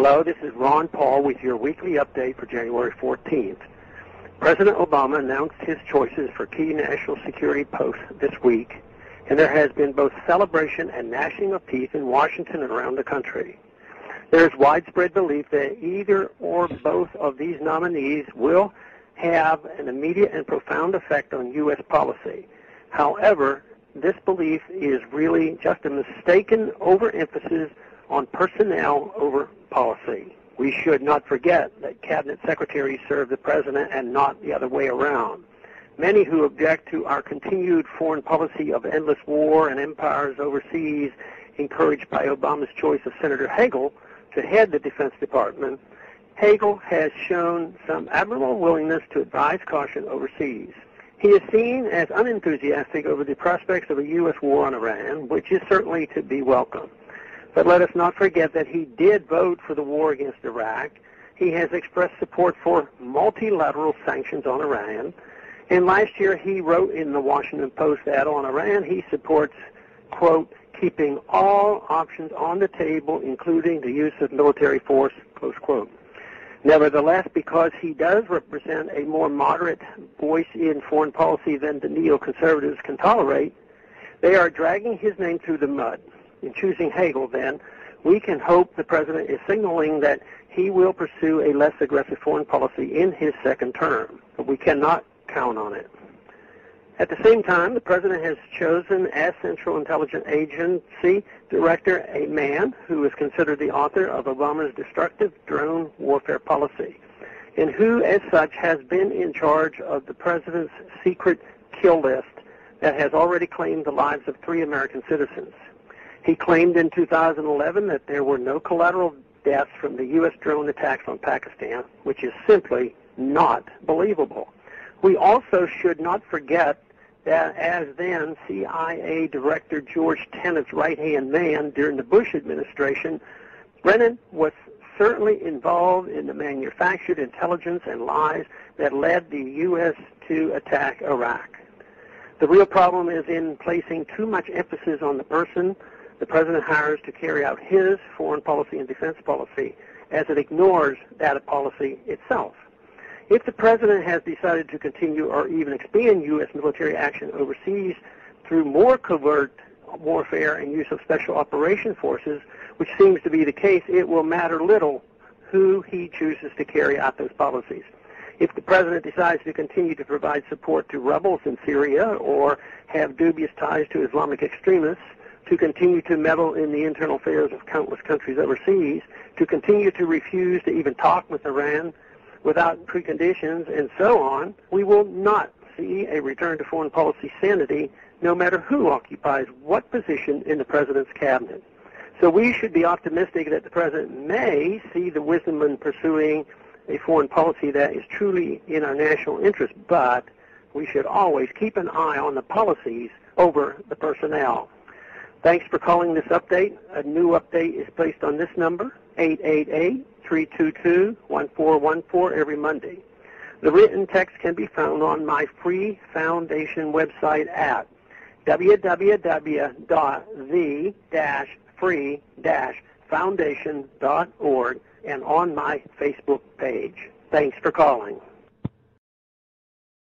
Hello, this is Ron Paul with your weekly update for January 14th. President Obama announced his choices for key national security posts this week, and there has been both celebration and gnashing of teeth in Washington and around the country. There is widespread belief that either or both of these nominees will have an immediate and profound effect on U.S. policy. However, this belief is really just a mistaken overemphasis on personnel over policy. We should not forget that cabinet secretaries serve the president and not the other way around. Many who object to our continued foreign policy of endless war and empires overseas, encouraged by Obama's choice of Senator Hagel to head the Defense Department, Hagel has shown some admirable willingness to advise caution overseas. He is seen as unenthusiastic over the prospects of a U.S. war on Iran, which is certainly to be welcome. But let us not forget that he did vote for the war against Iraq. He has expressed support for multilateral sanctions on Iran. And last year he wrote in the Washington Post that on Iran he supports, quote, keeping all options on the table, including the use of military force, close quote. Nevertheless, because he does represent a more moderate voice in foreign policy than the neoconservatives can tolerate, they are dragging his name through the mud. In choosing Hagel, then, we can hope the president is signaling that he will pursue a less aggressive foreign policy in his second term, but we cannot count on it. At the same time, the president has chosen as Central Intelligence Agency Director a man who is considered the author of Obama's destructive drone warfare policy, and who, as such, has been in charge of the president's secret kill list that has already claimed the lives of 3 American citizens. He claimed in 2011 that there were no collateral deaths from the U.S. drone attacks on Pakistan, which is simply not believable. We also should not forget that as then CIA Director George Tenet's right-hand man during the Bush administration, Brennan was certainly involved in the manufactured intelligence and lies that led the U.S. to attack Iraq. The real problem is in placing too much emphasis on the person the president hires to carry out his foreign policy and defense policy, as it ignores that policy itself. If the president has decided to continue or even expand U.S. military action overseas through more covert warfare and use of special operation forces, which seems to be the case, it will matter little who he chooses to carry out those policies. If the president decides to continue to provide support to rebels in Syria or have dubious ties to Islamic extremists, to continue to meddle in the internal affairs of countless countries overseas, to continue to refuse to even talk with Iran without preconditions, and so on, we will not see a return to foreign policy sanity no matter who occupies what position in the president's cabinet. So we should be optimistic that the president may see the wisdom in pursuing a foreign policy that is truly in our national interest, but we should always keep an eye on the policies over the personnel. Thanks for calling this update. A new update is placed on this number, 888-322-1414, every Monday. The written text can be found on my free foundation website at www.the-free-foundation.org and on my Facebook page. Thanks for calling.